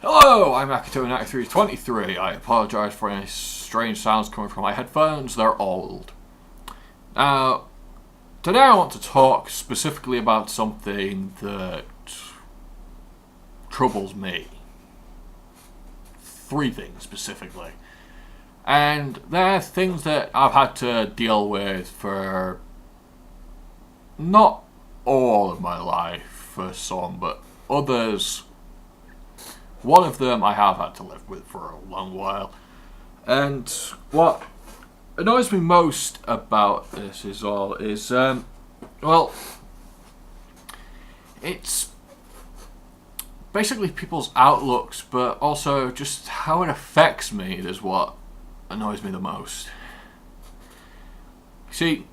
Hello, I'm Akito9323. I apologise for any strange sounds coming from my headphones, they're old. Now, today I want to talk specifically about something that troubles me. 3 things specifically. And they're things that I've had to deal with for not all of my life, for some, but others. One of them I have had to live with for a long while. And what annoys me most about this it's basically people's outlooks, but also just how it affects me is what annoys me the most. See,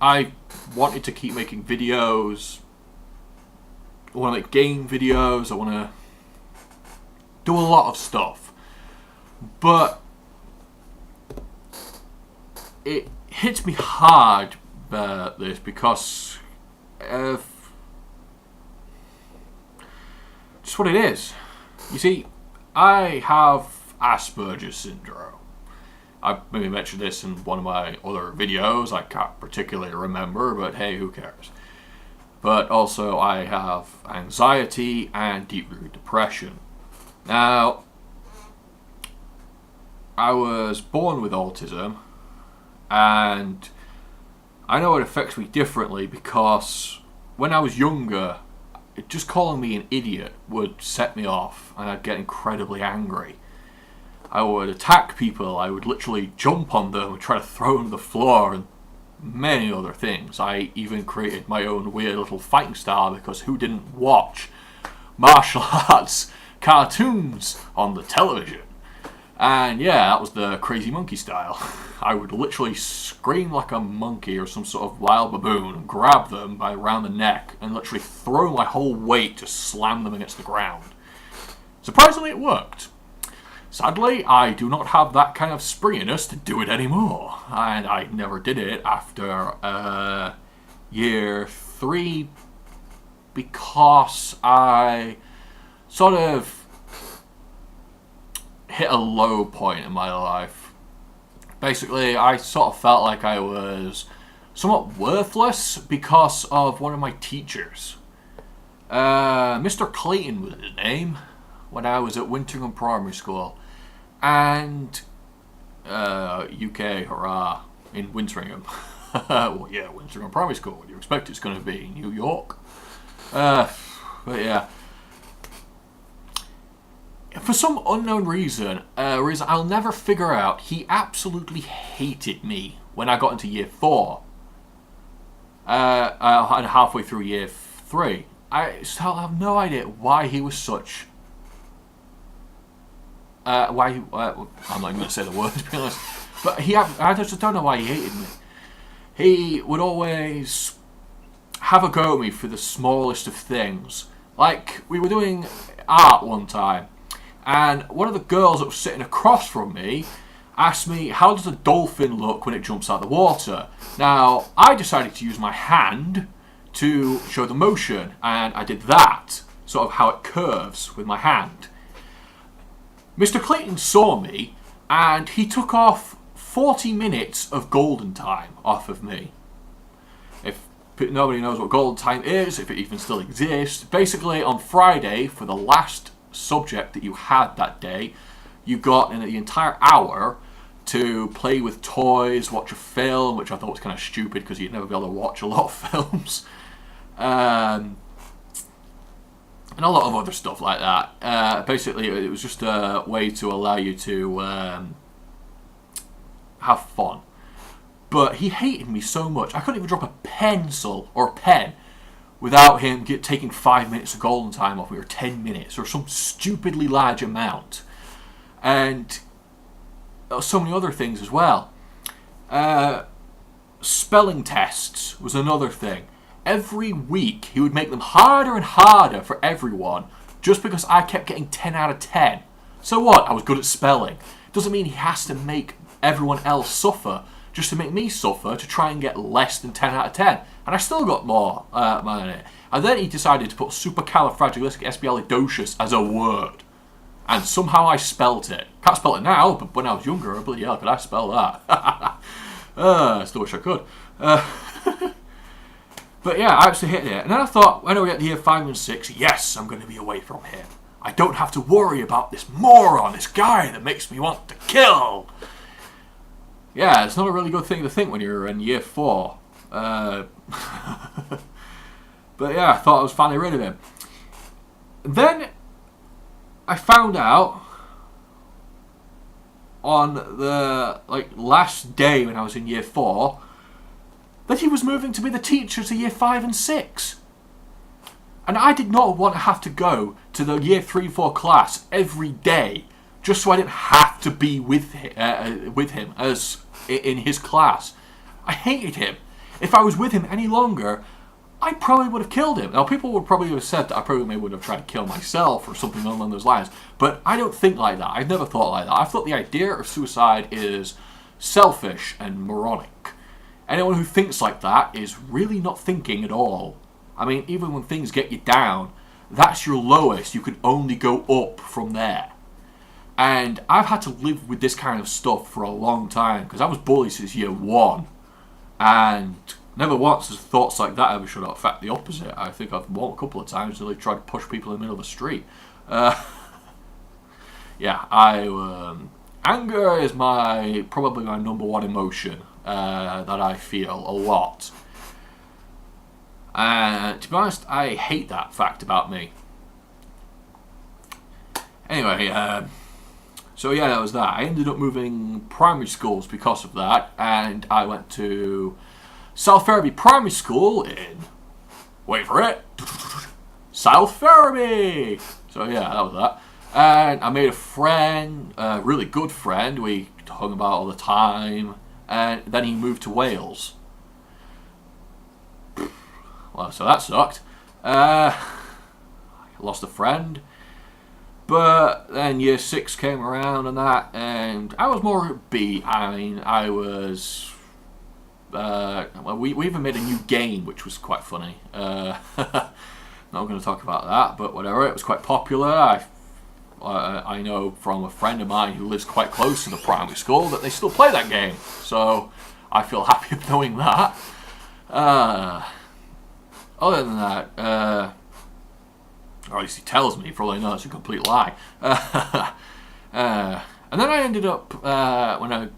I wanted to keep making videos. I want to make game videos. I want to do a lot of stuff. But it hits me hard, this, because of just what it is. You see, I have Asperger's syndrome. I maybe mentioned this in one of my other videos. I can't particularly remember, but hey, who cares? But also I have anxiety and deep-rooted depression. Now, I was born with autism, and I know it affects me differently because when I was younger, just calling me an idiot would set me off, and I'd get incredibly angry. I would attack people, I would literally jump on them and try to throw them to the floor, and many other things. I even created my own weird little fighting style because who didn't watch martial arts cartoons on the television? And yeah, that was the crazy monkey style. I would literally scream like a monkey or some sort of wild baboon, grab them by around the neck, and literally throw my whole weight to slam them against the ground. Surprisingly, it worked. Sadly, I do not have that kind of springiness to do it anymore, and I never did it after year 3 because I sort of hit a low point in my life. Basically, I sort of felt like I was somewhat worthless because of one of my teachers. Mr. Clayton was his name when I was at Winteringham Primary School. And UK, hurrah, in Winteringham. Well, yeah, Winteringham Primary School. What do you expect it's going to be? New York? But yeah. For some unknown reason I'll never figure out, he absolutely hated me when I got into year 4. And halfway through year 3. I still have no idea why he was such... I'm not even going to say the word, to be honest. But I just don't know why he hated me. He would always have a go at me for the smallest of things. Like, we were doing art one time, and one of the girls that was sitting across from me asked me, how does a dolphin look when it jumps out of the water? Now, I decided to use my hand to show the motion, and I did that, sort of how it curves with my hand. Mr. Clayton saw me, and he took off 40 minutes of golden time off of me. If nobody knows what golden time is, if it even still exists, basically on Friday, for the last subject that you had that day, you got in the entire hour to play with toys, watch a film, which I thought was kind of stupid because you'd never be able to watch a lot of films. And a lot of other stuff like that. Basically, it was just a way to allow you to have fun. But he hated me so much, I couldn't even drop a pencil or a pen without him taking 5 minutes of golden time off me, or 10 minutes, or some stupidly large amount. And so many other things as well. Spelling tests was another thing. Every week, he would make them harder and harder for everyone, just because I kept getting 10 out of 10. So what? I was good at spelling. Doesn't mean he has to make everyone else suffer, just to make me suffer, to try and get less than 10 out of 10. And I still got more than it. And then he decided to put supercalifragilisticexpialidocious as a word. And somehow I spelt it. Can't spell it now, but when I was younger, bloody hell, could I spell that? I still wish I could. But yeah, I actually hit it. And then I thought, when I get to year 5 and 6, yes, I'm going to be away from him. I don't have to worry about this moron, this guy that makes me want to kill. Yeah, it's not a really good thing to think when you're in year 4. But yeah, I thought I was finally rid of him. Then I found out on the last day when I was in year 4 that he was moving to be the teacher to year 5 and 6. And I did not want to have to go to the year 3-4 class every day just so I didn't have to be with him as in his class. I hated him. If I was with him any longer, I probably would have killed him. Now, people would probably have said that I probably would have tried to kill myself or something along those lines. But I don't think like that. I've never thought like that. I thought the idea of suicide is selfish and moronic. Anyone who thinks like that is really not thinking at all. I mean, even when things get you down, that's your lowest. You can only go up from there. And I've had to live with this kind of stuff for a long time because I was bullied since year 1. And never once has thoughts like that ever should have affect the opposite. I think I've won a couple of times until they tried to push people in the middle of the street. Yeah, anger is probably my number one emotion that I feel a lot. To be honest, I hate that fact about me. Anyway, so yeah, that was that. I ended up moving primary schools because of that, and I went to South Ferriby Primary School in, wait for it, South Ferriby! So yeah, that was that. And I made a friend, a really good friend, we hung about all the time, and then he moved to Wales. Well, so that sucked. I lost a friend. But then year 6 came around and that, and I was more upbeat. I mean, I was... we even made a new game, which was quite funny. Not going to talk about that, but whatever. It was quite popular. I know from a friend of mine who lives quite close to the primary school that they still play that game. So I feel happy knowing that. Other than that... or at least he tells me, for all I know it's a complete lie. And then I ended up, when I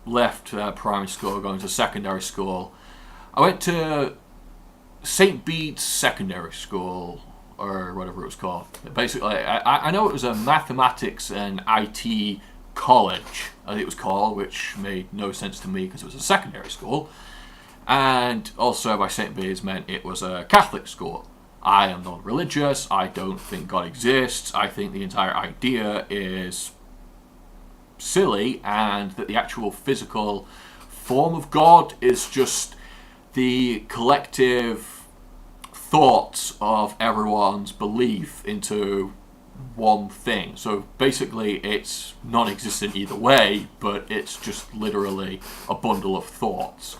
left primary school, going to secondary school, I went to St. Bede's Secondary School, or whatever it was called. Basically, I know it was a mathematics and IT college, as it was called, which made no sense to me because it was a secondary school. And also by St. Bede's meant it was a Catholic school. I am non-religious. I don't think God exists. I think the entire idea is silly, and that the actual physical form of God is just the collective thoughts of everyone's belief into one thing. So basically it's non-existent either way, but it's just literally a bundle of thoughts.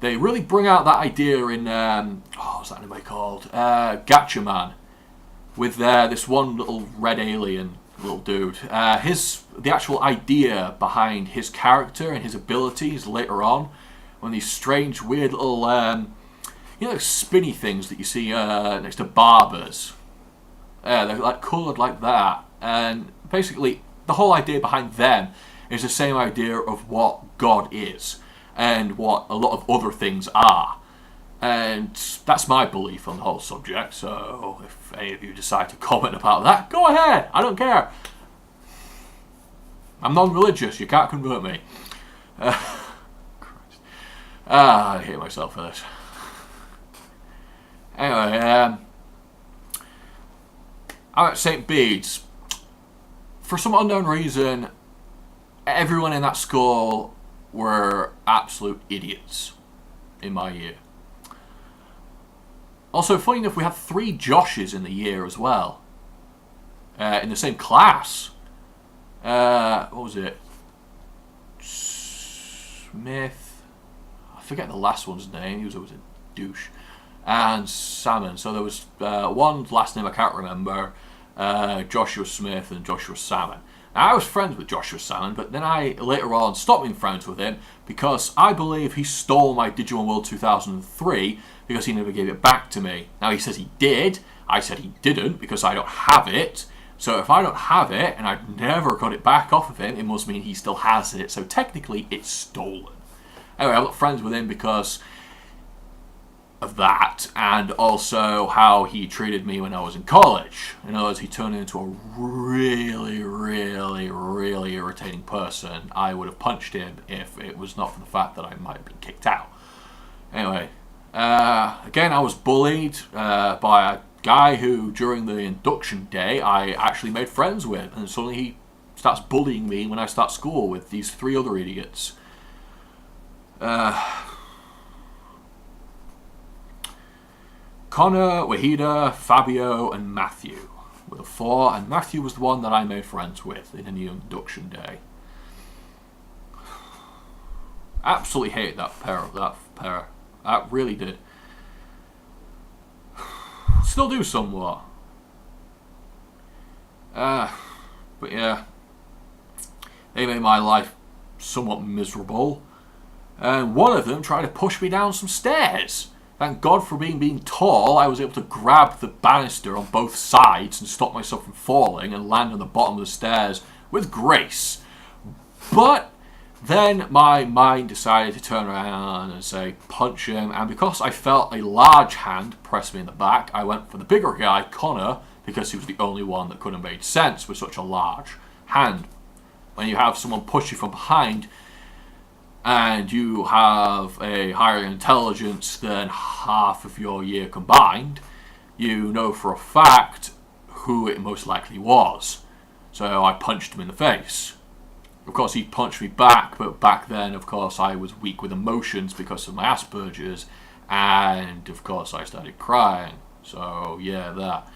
They really bring out that idea in, what's that anime called? Gatchaman, with this one little red alien little dude. The actual idea behind his character and his abilities later on, when these strange, weird little, like spinny things that you see next to barbers. They're like coloured like that. And basically, the whole idea behind them is the same idea of what God is, and what a lot of other things are. And that's my belief on the whole subject, so if any of you decide to comment about that, go ahead, I don't care. I'm non-religious, you can't convert me. I hate myself for this. Anyway, I'm at St. Bede's. For some unknown reason, everyone in that school were absolute idiots in my year. Also, funny enough, we had 3 Joshes in the year as well. In the same class. What was it? Smith. I forget the last one's name. He was always a douche. And Salmon. So there was one last name I can't remember. Joshua Smith and Joshua Salmon. Now, I was friends with Joshua Salmon, but then I later on stopped being friends with him because I believe he stole my Digimon World 2003 because he never gave it back to me. Now, he says he did. I said he didn't because I don't have it. So if I don't have it and I've never got it back off of him, it must mean he still has it. So technically, it's stolen. Anyway, I'm not friends with him because of that, and also how he treated me when I was in college. In other words, he turned into a really, really, really irritating person. I would have punched him if it was not for the fact that I might have been kicked out. Anyway, again, I was bullied by a guy who, during the induction day, I actually made friends with, and suddenly he starts bullying me when I start school with these 3 other idiots. Connor, Wahida, Fabio, and Matthew were the 4, and Matthew was the one that I made friends with in a new induction day. Absolutely hated that pair. I really did. Still do somewhat. But yeah, they made my life somewhat miserable. And one of them tried to push me down some stairs. Thank God for being tall, I was able to grab the banister on both sides and stop myself from falling and land on the bottom of the stairs with grace. But then my mind decided to turn around and say, punch him. And because I felt a large hand press me in the back, I went for the bigger guy, Connor, because he was the only one that could have made sense with such a large hand. When you have someone push you from behind, and you have a higher intelligence than half of your year combined, you know for a fact who it most likely was. So I punched him in the face. Of course, he punched me back, but back then, of course, I was weak with emotions because of my Asperger's, and of course, I started crying. So, yeah, that.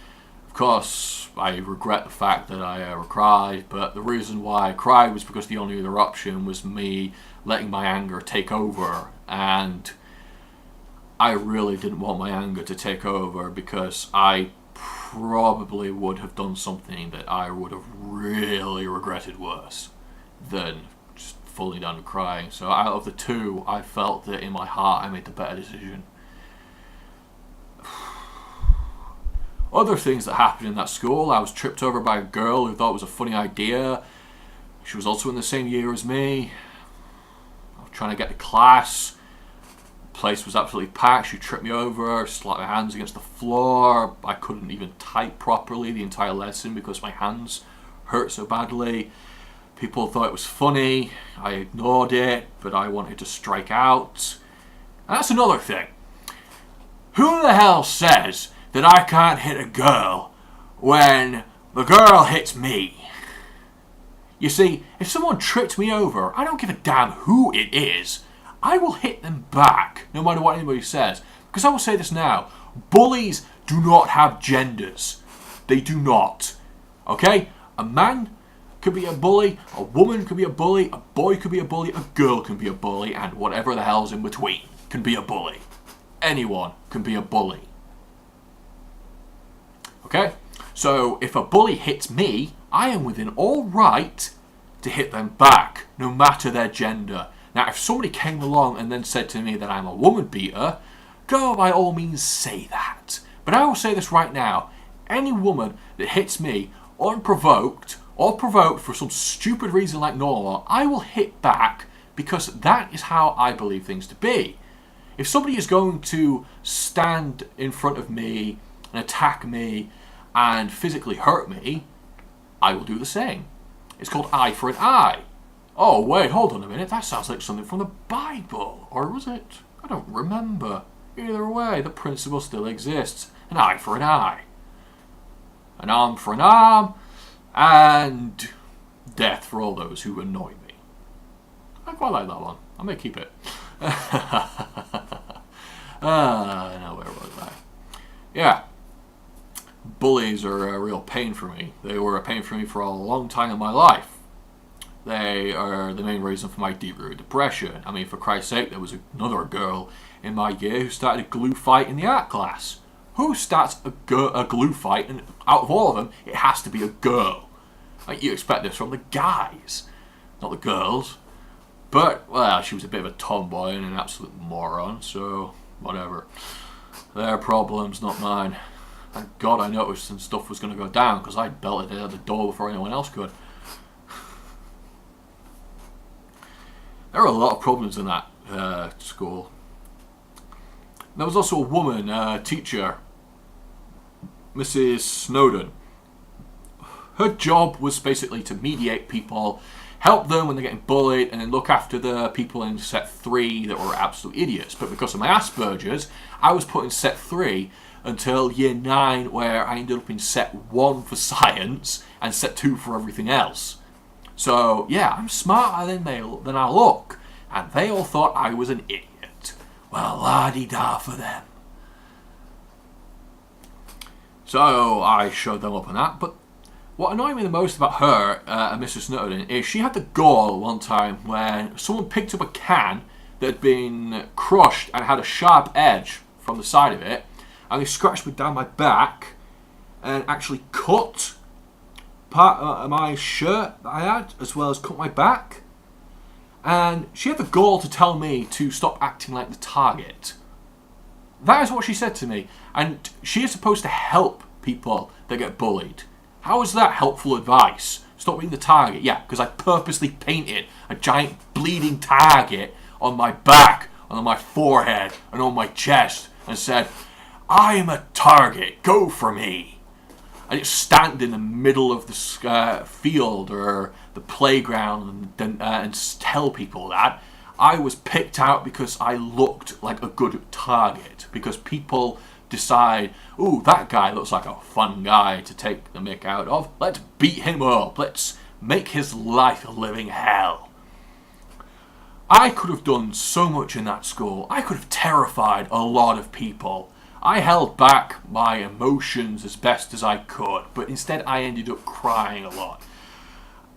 Of course, I regret the fact that I ever cried, but the reason why I cried was because the only other option was me letting my anger take over, and I really didn't want my anger to take over because I probably would have done something that I would have really regretted worse than just falling down and crying. So out of the 2, I felt that in my heart I made the better decision. Other things that happened in that school: I was tripped over by a girl who thought it was a funny idea. She was also in the same year as me. I was trying to get to class. The place was absolutely packed. She tripped me over, slapped my hands against the floor. I couldn't even type properly the entire lesson because my hands hurt so badly. People thought it was funny. I ignored it, but I wanted to strike out. And that's another thing. Who the hell says that I can't hit a girl when the girl hits me? You see, if someone tripped me over, I don't give a damn who it is. I will hit them back, no matter what anybody says. Because I will say this now, bullies do not have genders. They do not. Okay? A man could be a bully, a woman could be a bully, a boy could be a bully, a girl can be a bully, and whatever the hell's in between can be a bully. Anyone can be a bully. Okay? So if a bully hits me, I am within all right to hit them back, no matter their gender. Now, if somebody came along and then said to me that I'm a woman beater, go by all means say that. But I will say this right now, any woman that hits me unprovoked or provoked for some stupid reason like normal, I will hit back because that is how I believe things to be. If somebody is going to stand in front of me and attack me and physically hurt me, I will do the same. It's called eye for an eye. Oh, wait, hold on a minute. That sounds like something from the Bible. Or was it? I don't remember. Either way, the principle still exists. An eye for an eye. An arm for an arm. And death for all those who annoy me. I quite like that one. I may keep it. Now where was I? Yeah. Bullies are a real pain for me. They were a pain for me for a long time in my life. They are the main reason for my deep-rooted depression. I mean, for Christ's sake, there was another girl in my year who started a glue fight in the art class. Who starts a glue fight, and out of all of them, it has to be a girl? Like, you expect this from the guys, not the girls. But, well, she was a bit of a tomboy and an absolute moron, so whatever. Their problems, not mine. Thank God I noticed some stuff was going to go down, because I belted it at the door before anyone else could. There are a lot of problems in that school. There was also a woman, teacher, Mrs. Snowden. Her job was basically to mediate people, help them when they're getting bullied, and then look after the people in set 3 that were absolute idiots. But because of my Asperger's, I was put in set 3 until year 9, where I ended up in set 1 for science and set 2 for everything else. So, yeah, I'm smarter than I look. And they all thought I was an idiot. Well, la-di-da for them. So, I showed them up on that. But what annoyed me the most about her, Mrs. Snowden, is she had the gall one time when someone picked up a can that had been crushed and had a sharp edge from the side of it. And they scratched me down my back and actually cut part of my shirt that I had, as well as cut my back. And she had the gall to tell me to stop acting like the target. That is what she said to me. And she is supposed to help people that get bullied. How is that helpful advice? Stop being the target. Yeah, because I purposely painted a giant bleeding target on my back, on my forehead, and on my chest, and said, I am a target, go for me. And it's stand in the middle of the field or the playground and tell people that. I was picked out because I looked like a good target. Because people decide, ooh, that guy looks like a fun guy to take the mick out of. Let's beat him up. Let's make his life a living hell. I could have done so much in that school. I could have terrified a lot of people. I held back my emotions as best as I could, but instead I ended up crying a lot.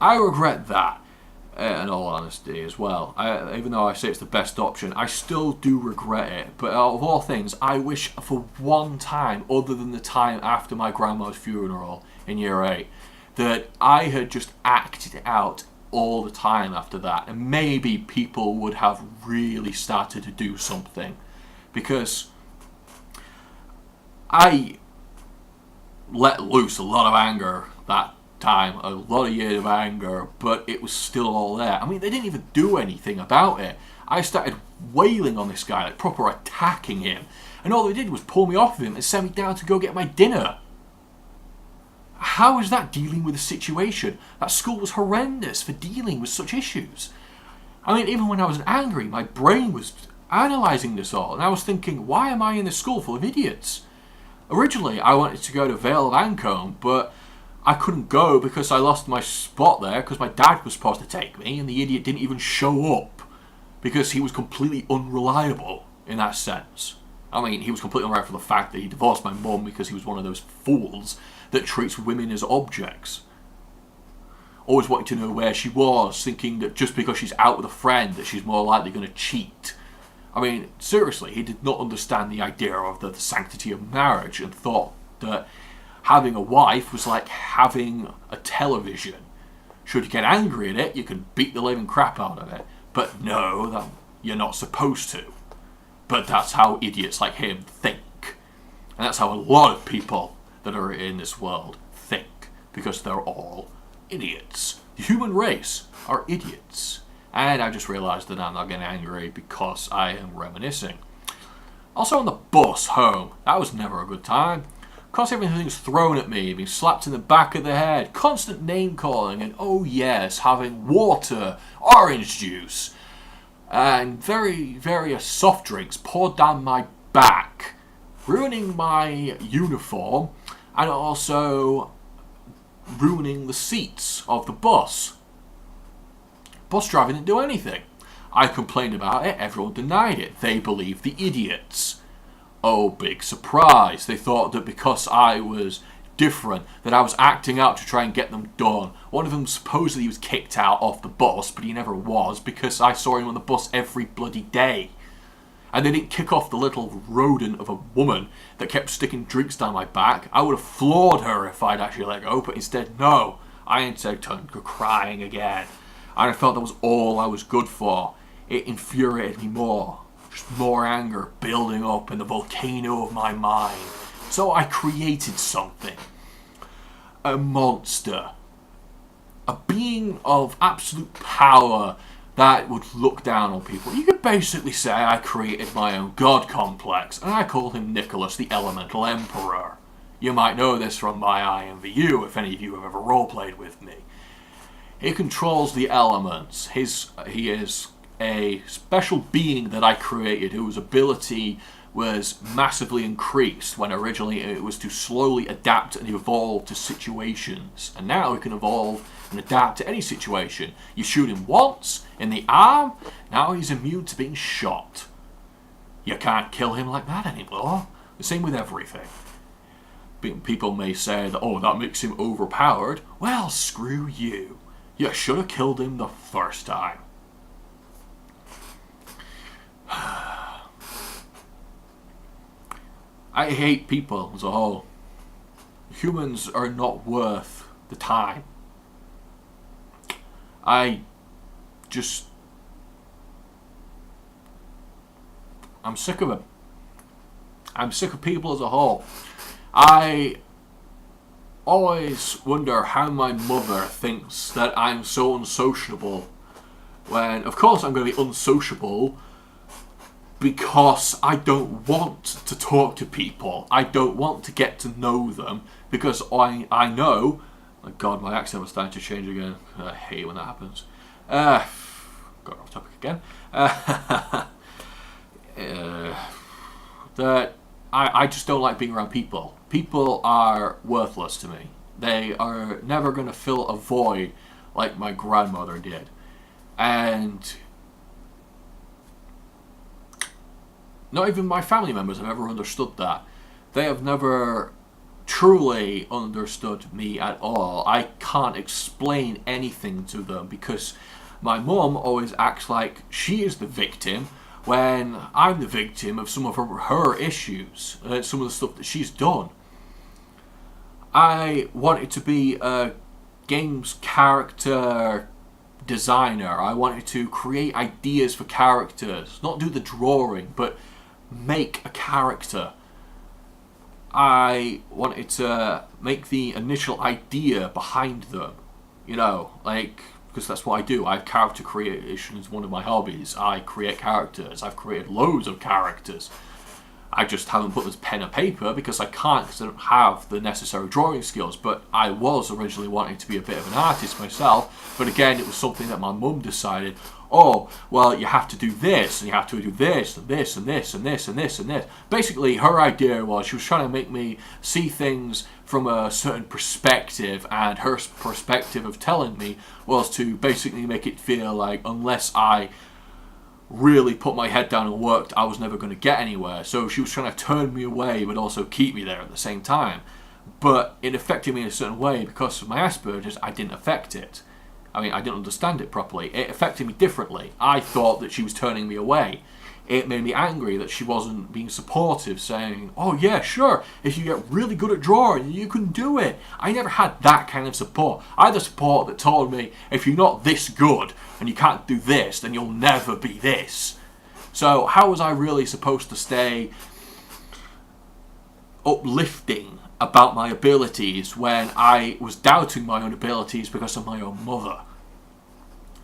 I regret that, in all honesty, as well. Even though I say it's the best option, I still do regret it. But out of all things, I wish for one time, other than the time after my grandma's funeral in year 8, that I had just acted it out all the time after that. And maybe people would have really started to do something. Because I let loose a lot of anger that time, a lot of years of anger, but it was still all there. I mean, they didn't even do anything about it. I started wailing on this guy, like proper attacking him, and all they did was pull me off of him and send me down to go get my dinner. How is that dealing with the situation? That school was horrendous for dealing with such issues. I mean, even when I was angry, my brain was analysing this all, and I was thinking, why am I in this school full of idiots? Originally, I wanted to go to Vale of Ancombe, but I couldn't go because I lost my spot there because my dad was supposed to take me, and the idiot didn't even show up because he was completely unreliable in that sense. I mean, he was completely unreliable for the fact that he divorced my mum because he was one of those fools that treats women as objects. Always wanting to know where she was, thinking that just because she's out with a friend that she's more likely going to cheat. I mean, seriously, he did not understand the idea of the sanctity of marriage and thought that having a wife was like having a television. Should you get angry at it, you can beat the living crap out of it. But no, that you're not supposed to. But that's how idiots like him think. And that's how a lot of people that are in this world think. Because they're all idiots. The human race are idiots. And I just realised that I'm not getting angry because I am reminiscing. Also on the bus home, that was never a good time. Because everything's thrown at me, being slapped in the back of the head, constant name calling, and oh yes, having water, orange juice, and various soft drinks poured down my back, ruining my uniform, and also ruining the seats of the bus. Bus driver didn't do anything. I complained about it, everyone denied it. They believed the idiots. Oh, big surprise. They thought that because I was different, that I was acting out to try and get them done. One of them supposedly was kicked out of the bus, but he never was, because I saw him on the bus every bloody day. and they didn't kick off the little rodent of a woman that kept sticking drinks down my back, I would have floored her if I'd actually let go. But instead, no. I instead turned to crying again. And I felt that was all I was good for. It infuriated me more. Just more anger building up in the volcano of my mind. So I created something. A monster. A being of absolute power that would look down on people. You could basically say I created my own god complex, and I called him Nicholas the Elemental Emperor. You might know this from my IMVU if any of you have ever roleplayed with me. He controls the elements. He is a special being that I created whose ability was massively increased when originally it was to slowly adapt and evolve to situations. And now he can evolve and adapt to any situation. You shoot him once in the arm, now he's immune to being shot. You can't kill him like that anymore. The same with everything. People may say that, oh, that makes him overpowered. Well, screw you. You should have killed him the first time. I hate people as a whole. Humans are not worth the time. I'm sick of it. I'm sick of people as a whole. I always wonder how my mother thinks that I'm so unsociable when, of course, I'm going to be unsociable because I don't want to talk to people. I don't want to get to know them because I know... Oh God, my accent was starting to change again. I hate when that happens. Got off topic again. That I just don't like being around people. People are worthless to me. They are never going to fill a void like my grandmother did. And not even my family members have ever understood that. They have never truly understood me at all. I can't explain anything to them because my mum always acts like she is the victim when I'm the victim of some of her issues, some of the stuff that she's done. I wanted to be a games character designer. I wanted to create ideas for characters, not do the drawing, but make a character. I wanted to make the initial idea behind them, because that's what I do. Character creation is one of my hobbies. I create characters. I've created loads of characters. I just haven't put this pen and paper because I can't, because I don't have the necessary drawing skills. But I was originally wanting to be a bit of an artist myself. But again, it was something that my mum decided, oh, well, you have to do this, and you have to do this, and this, and this, and this, and this, and this. Basically, her idea was she was trying to make me see things from a certain perspective, and her perspective of telling me was to basically make it feel like unless I really put my head down and worked, I was never going to get anywhere. So she was trying to turn me away, but also keep me there at the same time. But it affected me in a certain way because of my Asperger's. I didn't affect it. I didn't understand it properly. It affected me differently. I thought that she was turning me away. It made me angry that she wasn't being supportive, saying, oh yeah, sure, if you get really good at drawing, you can do it. I never had that kind of support. I had the support that told me, if you're not this good and you can't do this, then you'll never be this. So how was I really supposed to stay uplifting about my abilities when I was doubting my own abilities because of my own mother?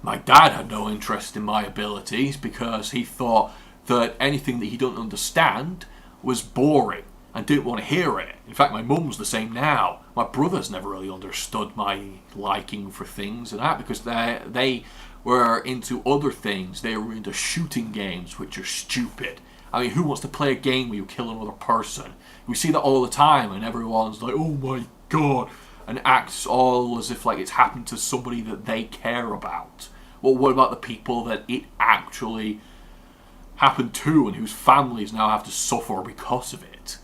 My dad had no interest in my abilities because he thought that anything that he didn't understand was boring and didn't want to hear it. In fact, my mum's the same now. My brothers never really understood my liking for things and that because they were into other things. They were into shooting games, which are stupid. Who wants to play a game where you kill another person? We see that all the time, and everyone's like, oh my God, and acts all as if like it's happened to somebody that they care about. Well, what about the people that it actually happened to and whose families now have to suffer because of it?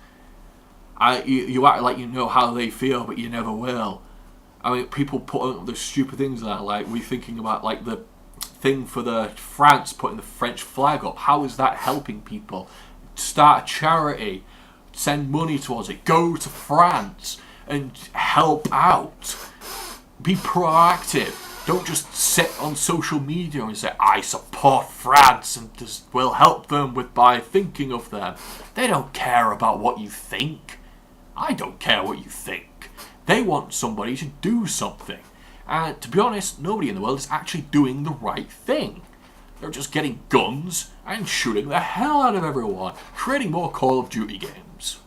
You act like you know how they feel, but you never will. People put up the stupid things like we thinking about like the thing for the France, putting the French flag up. How is that helping people? Start a charity, send money towards it, go to France and help out. Be proactive. Don't just sit on social media and say, I support France and will help them by thinking of them. They don't care about what you think. I don't care what you think. They want somebody to do something. And to be honest, nobody in the world is actually doing the right thing. They're just getting guns and shooting the hell out of everyone, creating more Call of Duty games.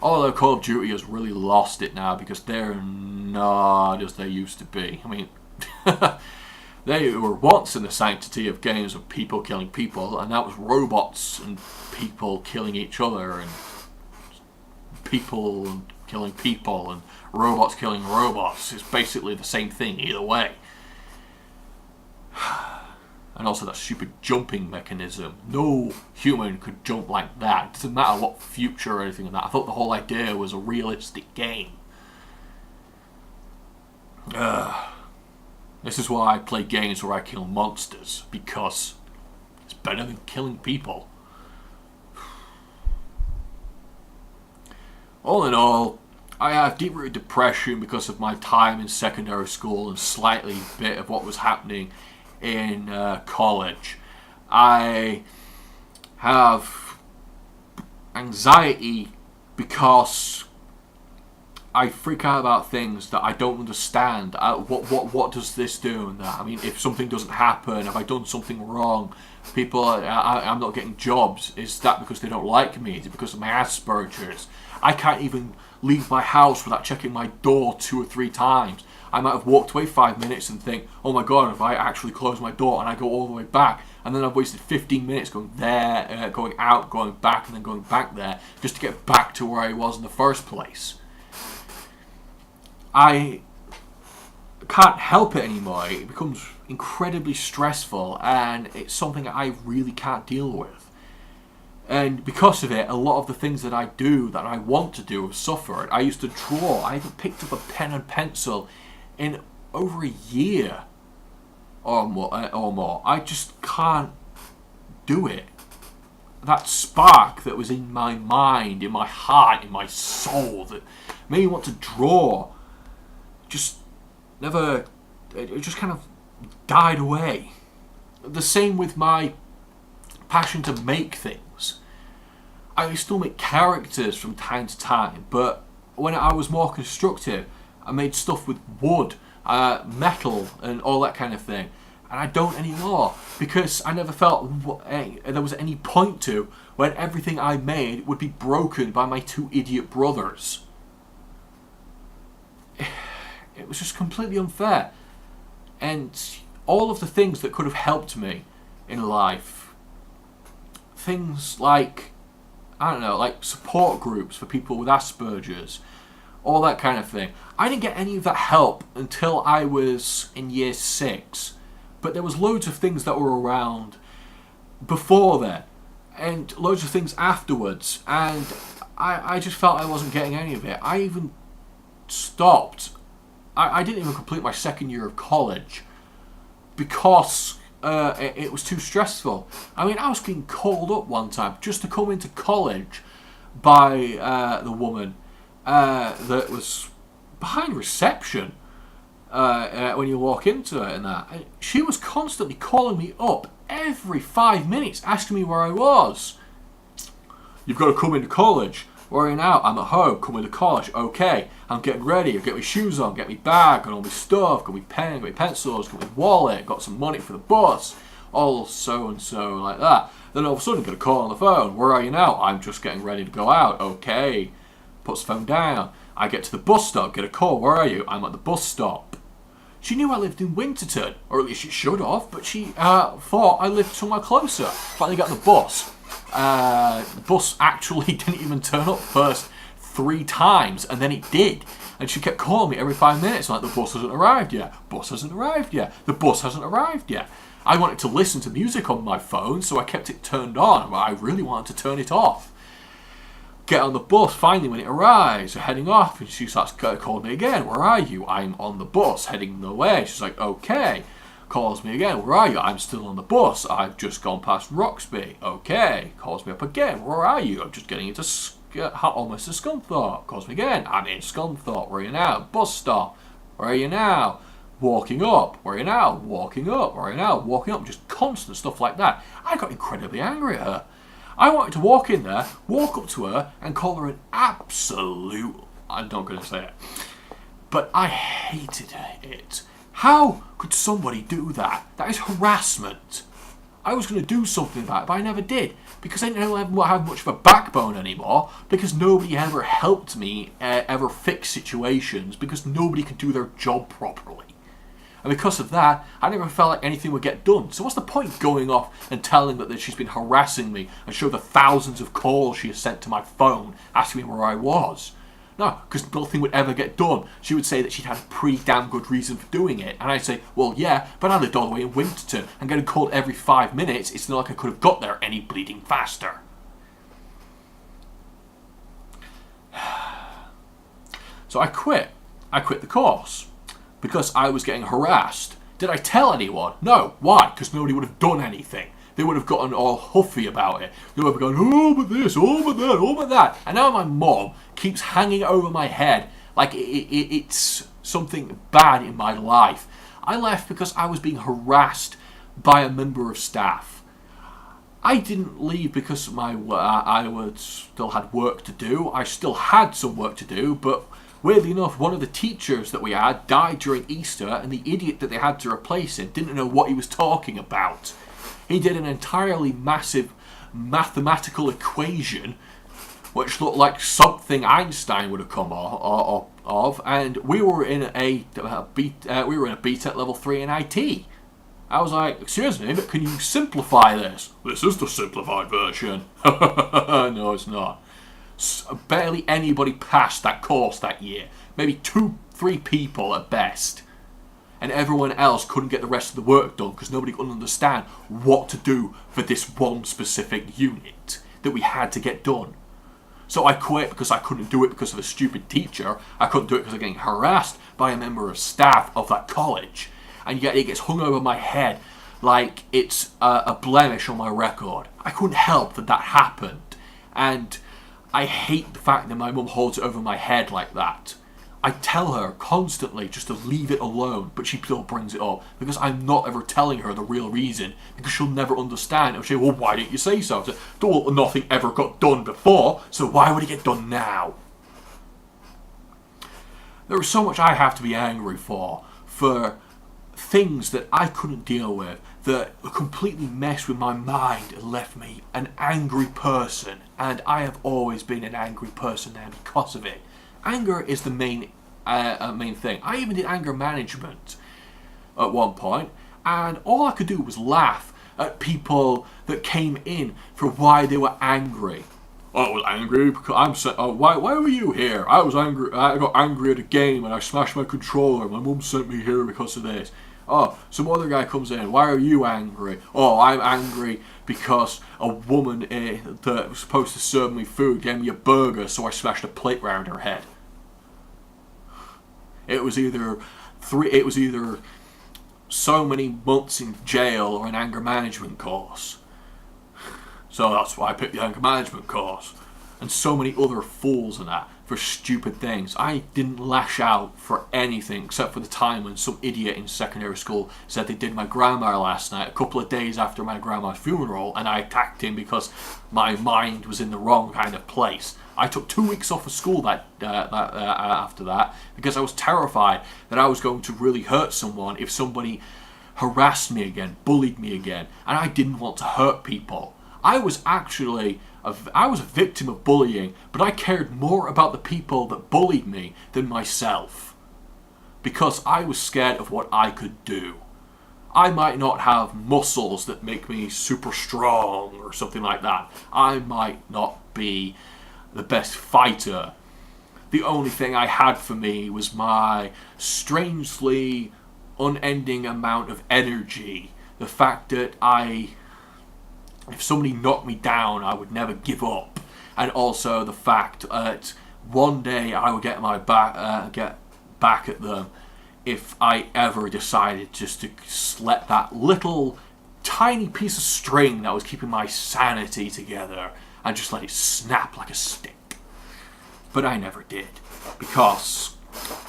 Although Call of Duty has really lost it now because they're not as they used to be. I mean, they were once in the sanctity of games of people killing people, and that was robots and people killing each other, and people killing people, and robots killing robots. It's basically the same thing either way. And also that stupid jumping mechanism. No human could jump like that. It doesn't matter what future or anything like that. I thought the whole idea was a realistic game. This is why I play games where I kill monsters, because it's better than killing people. All in all, I have deep-rooted depression because of my time in secondary school and slightly bit of what was happening in college. I have anxiety because I freak out about things that I don't understand. What does this do? And that, I mean, if something doesn't happen, have I done something wrong? People, I'm not getting jobs. Is that because they don't like me? Is it because of my Asperger's? I can't even leave my house without checking my door 2 or 3 times. I might have walked away 5 minutes and think, oh my god, if I actually close my door and I go all the way back, and then I've wasted 15 minutes going there, going out, going back, and then going back there, just to get back to where I was in the first place. I can't help it anymore. It becomes incredibly stressful, and it's something I really can't deal with. And because of it, a lot of the things that I do, that I want to do, have suffered. I used to draw. I haven't picked up a pen and pencil in over a year or more. I just can't do it. That spark that was in my mind, in my heart, in my soul, that made me want to draw, just never, it just kind of died away. The same with my passion to make things. I still make characters from time to time, but when I was more constructive, I made stuff with wood, metal, and all that kind of thing. And I don't anymore, because I never felt there was any point to when everything I made would be broken by my 2 idiot brothers. It was just completely unfair. And all of the things that could have helped me in life, things like, I don't know, like support groups for people with Asperger's, all that kind of thing. I didn't get any of that help until I was in year 6. But there was loads of things that were around before then, and loads of things afterwards, and I just felt I wasn't getting any of it. I even stopped. I didn't even complete my 2nd year of college because it was too stressful. I mean, I was getting called up one time just to come into college by the woman that was behind reception when you walk into it and that. And she was constantly calling me up every 5 minutes, asking me where I was. You've got to come into college. Where are you now? I'm at home. Come into college. Okay, I'm getting ready. I've got my shoes on, get my bag, got all my stuff, got my pen, got my pencils, got my wallet, got some money for the bus, all so and so like that. Then all of a sudden, get a call on the phone. Where are you now? I'm just getting ready to go out. Okay, puts the phone down. I get to the bus stop, get a call. Where are you? I'm at the bus stop. She knew I lived in Winterton, or at least she should have, but she thought I lived somewhere closer. Finally got on the bus. The bus actually didn't even turn up first 3 times, and then it did. And she kept calling me every 5 minutes, like, the bus hasn't arrived yet. Bus hasn't arrived yet. The bus hasn't arrived yet. I wanted to listen to music on my phone, so I kept it turned on, but I really wanted to turn it off. Get on the bus, finally when it arrives, we're heading off, and she starts calling me again. Where are you? I'm on the bus, heading the way. She's like, okay. Calls me again. Where are you? I'm still on the bus. I've just gone past Roxby. Okay. Calls me up again. Where are you? I'm just getting into almost to Scunthorpe. Calls me again. I'm in Scunthorpe. Where are you now? Bus stop. Where are you now? Walking up. Where are you now? Walking up. Where are you now? Walking up. Just constant stuff like that. I got incredibly angry at her. I wanted to walk in there, walk up to her, and call her an absolute... I'm not going to say it. But I hated it. How could somebody do that? That is harassment. I was going to do something about it, but I never did. Because I didn't have much of a backbone anymore. Because nobody ever helped me ever fix situations. Because nobody could do their job properly. And because of that, I never felt like anything would get done. So what's the point going off and telling that she's been harassing me and show the thousands of calls she has sent to my phone asking me where I was? No, because nothing would ever get done. She would say that she'd had a pretty damn good reason for doing it. And I'd say, well, yeah, but I lived all the way in Winterton and getting called every 5 minutes. It's not like I could have got there any bleeding faster. So I quit. I quit the course. Because I was getting harassed. Did I tell anyone? No. Why? Because nobody would have done anything. They would have gotten all huffy about it. They would have gone, oh, but this, oh, but that, oh, but that. And now my mom keeps hanging over my head like it's something bad in my life. I left because I was being harassed by a member of staff. I didn't leave because I still had work to do. I still had some work to do, but weirdly enough, one of the teachers that we had died during Easter, and the idiot that they had to replace him didn't know what he was talking about. He did an entirely massive mathematical equation, which looked like something Einstein would have come of, and we were in a BTEC level 3 in IT. I was like, excuse me, but can you simplify this? This is the simplified version. No, it's not. Barely anybody passed that course that year. Maybe 2-3 people at best. And everyone else couldn't get the rest of the work done because nobody could understand what to do for this one specific unit that we had to get done. So I quit because I couldn't do it because of a stupid teacher. I couldn't do it because I was getting harassed by a member of staff of that college. And yet it gets hung over my head like it's a blemish on my record. I couldn't help that that happened. And I hate the fact that my mum holds it over my head like that. I tell her constantly just to leave it alone, but she still brings it up because I'm not ever telling her the real reason because she'll never understand. And she'll say, well, why didn't you say so? I say, well, nothing ever got done before, so why would it get done now? There is so much I have to be angry for things that I couldn't deal with that completely messed with my mind and left me an angry person. And I have always been an angry person now because of it. Anger is the main thing. I even did anger management at one point, and all I could do was laugh at people that came in for why they were angry. I was angry because why were you here? I was angry. I got angry at a game and I smashed my controller. My mum sent me here because of this. Oh, some other guy comes in. Why are you angry? Oh, I'm angry because a woman that was supposed to serve me food gave me a burger, so I smashed a plate round her head. It was either so many months in jail or an anger management course. So that's why I picked the anger management course. And so many other fools and that for stupid things. I didn't lash out for anything except for the time when some idiot in secondary school said they did my grandma last night, a couple of days after my grandma's funeral, and I attacked him because my mind was in the wrong kind of place. I took 2 weeks off of school after that because I was terrified that I was going to really hurt someone if somebody harassed me again, bullied me again, and I didn't want to hurt people. I was a victim of bullying, but I cared more about the people that bullied me than myself because I was scared of what I could do. I might not have muscles that make me super strong or something like that. I might not be the best fighter. The only thing I had for me was my strangely unending amount of energy. The fact that if somebody knocked me down, I would never give up. And also the fact that one day I would get back at them if I ever decided just to let that little tiny piece of string that was keeping my sanity together and just let it snap like a stick. But I never did, because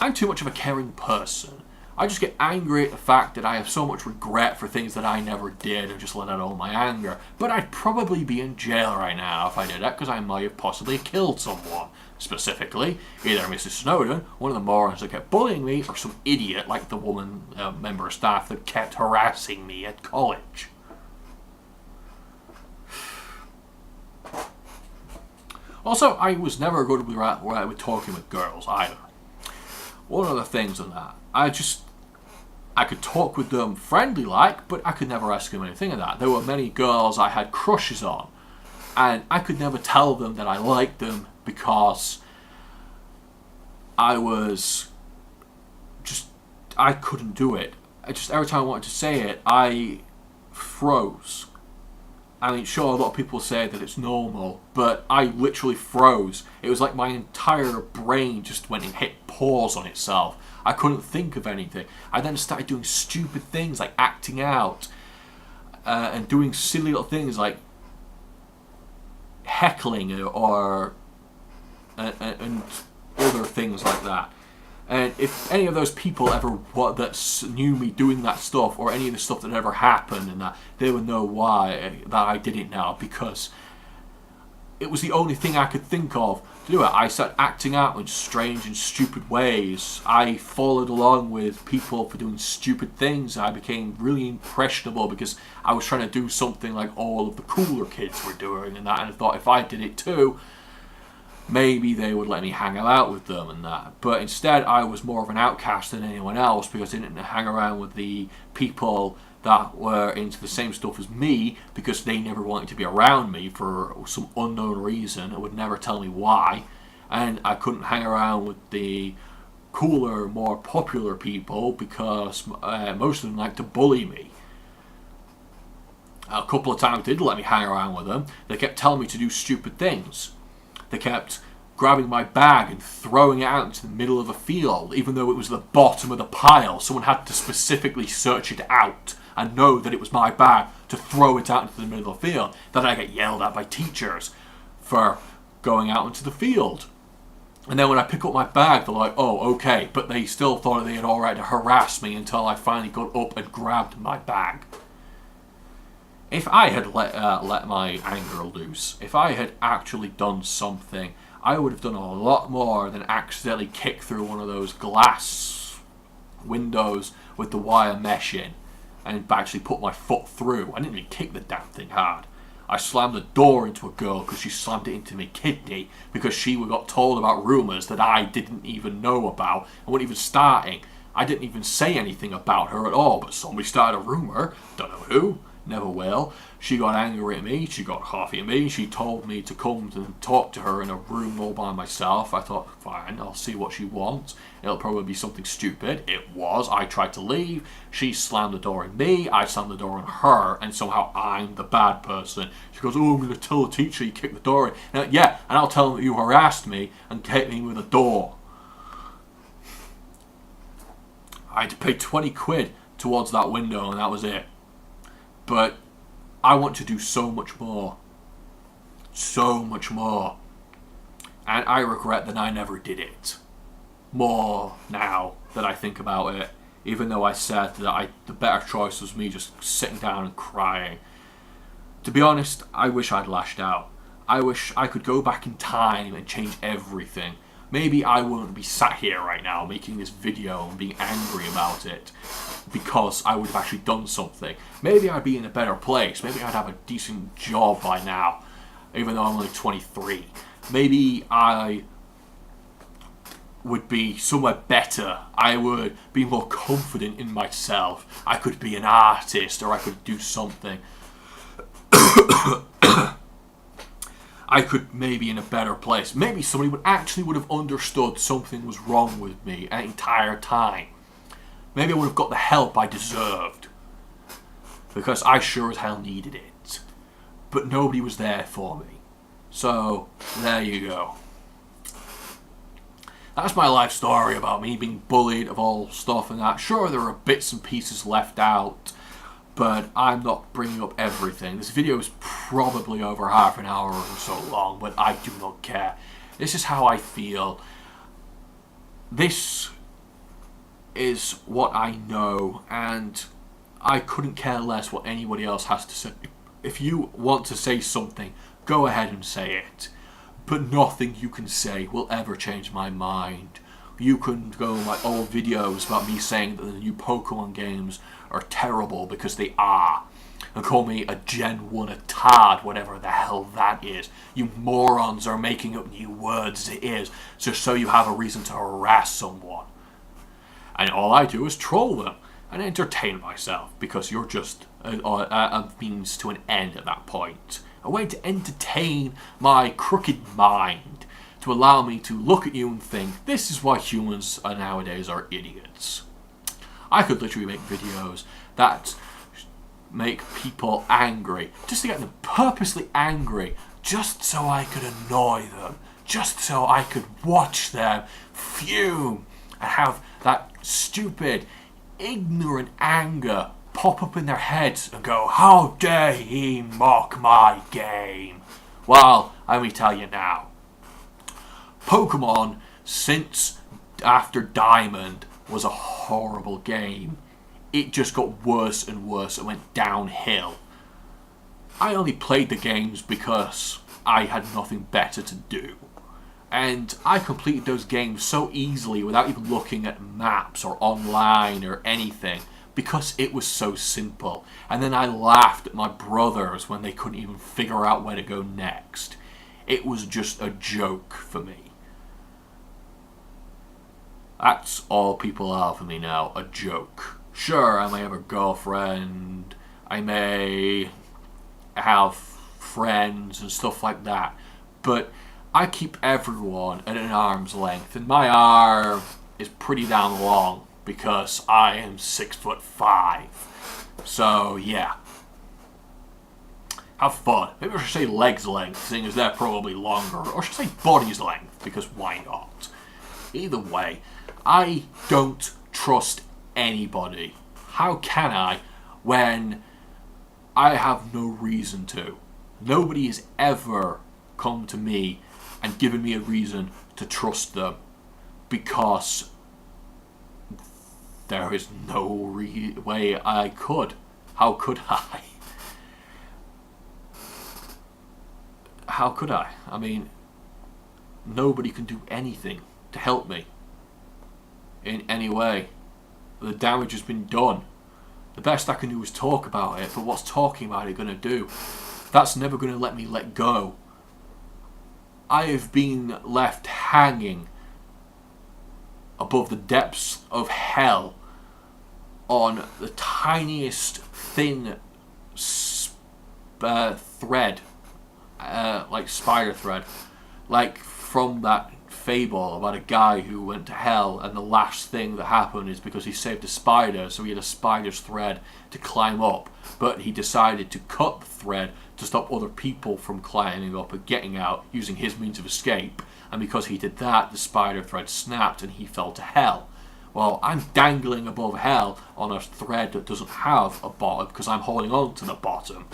I'm too much of a caring person. I just get angry at the fact that I have so much regret for things that I never did and just let out all my anger. But I'd probably be in jail right now if I did that, because I might have possibly killed someone. Specifically, either Mrs. Snowden, one of the morons that kept bullying me, or some idiot like the woman member of staff that kept harassing me at college. Also, I was never going to be right with talking with girls either. One of the things on that, I could talk with them friendly like, but I could never ask them anything of that. There were many girls I had crushes on, and I could never tell them that I liked them because I couldn't do it. Every time I wanted to say it, I froze. I mean, sure, a lot of people say that it's normal, but I literally froze. It was like my entire brain just went and hit pause on itself. I couldn't think of anything. I then started doing stupid things like acting out and doing silly little things like heckling or and other things like that. And if any of those people ever knew me doing that stuff, or any of the stuff that ever happened, and that, they would know why that I did it now, because it was the only thing I could think of to do it. I started acting out in strange and stupid ways. I followed along with people for doing stupid things. I became really impressionable because I was trying to do something like all of the cooler kids were doing and that, and I thought if I did it too, maybe they would let me hang out with them and that. But instead, I was more of an outcast than anyone else, because I didn't hang around with the people that were into the same stuff as me, because they never wanted to be around me for some unknown reason and would never tell me why. And I couldn't hang around with the cooler, more popular people because most of them liked to bully me. A couple of times they did let me hang around with them. They kept telling me to do stupid things. They kept grabbing my bag and throwing it out into the middle of a field, even though it was the bottom of the pile. Someone had to specifically search it out and know that it was my bag to throw it out into the middle of the field. Then I get yelled at by teachers for going out into the field. And then when I pick up my bag, they're like, oh, okay. But they still thought they had all right to harass me until I finally got up and grabbed my bag. If I had let my anger loose, if I had actually done something, I would have done a lot more than accidentally kick through one of those glass windows with the wire mesh in and actually put my foot through. I didn't even kick the damn thing hard. I slammed the door into a girl because she slammed it into my kidney because she got told about rumours that I didn't even know about and wasn't even starting. I didn't even say anything about her at all, but somebody started a rumour, don't know who, never will. She got angry at me, she got huffy at me, she told me to come and talk to her in a room all by myself. I thought, fine, I'll see what she wants. It'll probably be something stupid. It was. I tried to leave, she slammed the door on me, I slammed the door on her, and somehow I'm the bad person. She goes, oh, I'm going to tell the teacher you kicked the door in. And yeah, and I'll tell them that you harassed me and hit me with a door. I had to pay 20 quid towards that window and that was it. But I want to do so much more. So much more. And I regret that I never did it. More now that I think about it. Even though I said that the better choice was me just sitting down and crying. To be honest, I wish I'd lashed out. I wish I could go back in time and change everything. Maybe I wouldn't be sat here right now making this video and being angry about it because I would have actually done something. Maybe I'd be in a better place. Maybe I'd have a decent job by now, even though I'm only 23. Maybe I would be somewhere better. I would be more confident in myself. I could be an artist, or I could do something. I could maybe in a better place. Maybe somebody would have understood something was wrong with me an entire time. Maybe I would have got the help I deserved. Because I sure as hell needed it. But nobody was there for me. So, there you go. That's my life story about me being bullied of all stuff and that. Sure, there are bits and pieces left out, but I'm not bringing up everything. This video is probably over half an hour or so long, but I do not care. This is how I feel. This is what I know, and I couldn't care less what anybody else has to say. If you want to say something, go ahead and say it. But nothing you can say will ever change my mind. You can go on my old videos about me saying that the new Pokemon games are terrible, because they are. And call me a Gen 1 a tad, whatever the hell that is. You morons are making up new words as it is, just so you have a reason to harass someone. And all I do is troll them and entertain myself, because you're just a means to an end at that point. A way to entertain my crooked mind, to allow me to look at you and think, this is why humans nowadays are idiots. I could literally make videos that make people angry, just to get them purposely angry, just so I could annoy them, just so I could watch them fume and have that stupid, ignorant anger pop up in their heads and go, how dare he mock my game? Well, let me tell you now. Pokemon, since after Diamond, was a horrible game. It just got worse and worse. It went downhill. I only played the games because I had nothing better to do. And I completed those games so easily without even looking at maps or online or anything, because it was so simple. And then I laughed at my brothers when they couldn't even figure out where to go next. It was just a joke for me. That's all people are for me now, a joke. Sure, I may have a girlfriend, I may have friends and stuff like that, but I keep everyone at an arm's length, and my arm is pretty damn long because I am 6'5". So yeah, have fun. Maybe I should say legs length, seeing as they're probably longer, or should I say body's length, because why not? Either way, I don't trust anybody. How can I when I have no reason to? Nobody has ever come to me and given me a reason to trust them, because there is no way I could. How could I? How could I? I mean, nobody can do anything to help me in any way. The damage has been done. The best I can do is talk about it, but what's talking about it going to do? That's never going to let me let go. I have been left hanging above the depths of hell on the tiniest thin thread, like spider thread, like from that fable about a guy who went to hell, and the last thing that happened is because he saved a spider, so he had a spider's thread to climb up, but he decided to cut the thread to stop other people from climbing up and getting out using his means of escape, and because he did that, the spider thread snapped and he fell to hell. Well, I'm dangling above hell on a thread that doesn't have a bottom because I'm holding on to the bottom.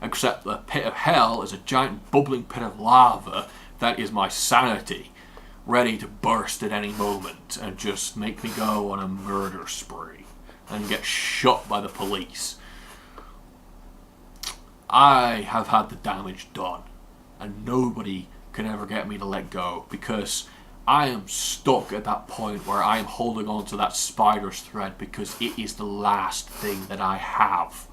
Except the pit of hell is a giant bubbling pit of lava that is my sanity, ready to burst at any moment and just make me go on a murder spree and get shot by the police. I have had the damage done, and nobody can ever get me to let go, because I am stuck at that point where I am holding on to that spider's thread because it is the last thing that I have.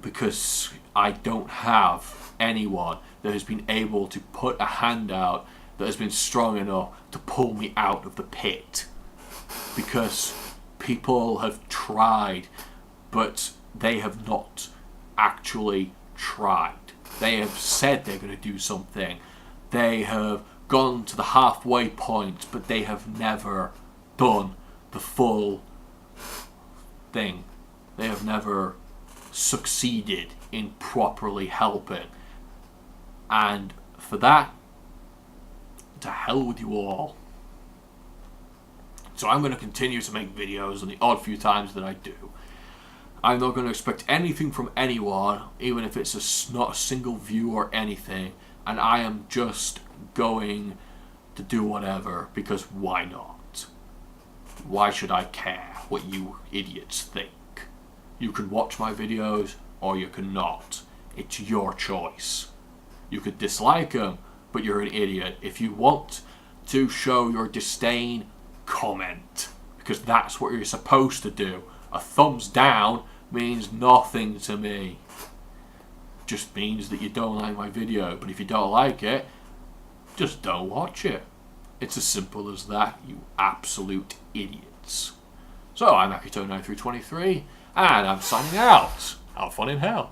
Because I don't have anyone that has been able to put a hand out that has been strong enough to pull me out of the pit. Because people have tried, but they have not actually tried. They have said they're going to do something. They have gone to the halfway point, but they have never done the full thing. They have never succeeded in properly helping. And for that, to hell with you all. So I'm going to continue to make videos on the odd few times that I do. I'm not going to expect anything from anyone, even if it's not a single view or anything, and I am just going to do whatever, because why not? Why should I care what you idiots think? You can watch my videos, or you cannot. It's your choice. You could dislike them, but you're an idiot. If you want to show your disdain, comment, because that's what you're supposed to do. A thumbs down means nothing to me. Just means that you don't like my video. But if you don't like it, just don't watch it. It's as simple as that, you absolute idiots. So I'm Akito9323, and I'm signing out. Have fun in hell.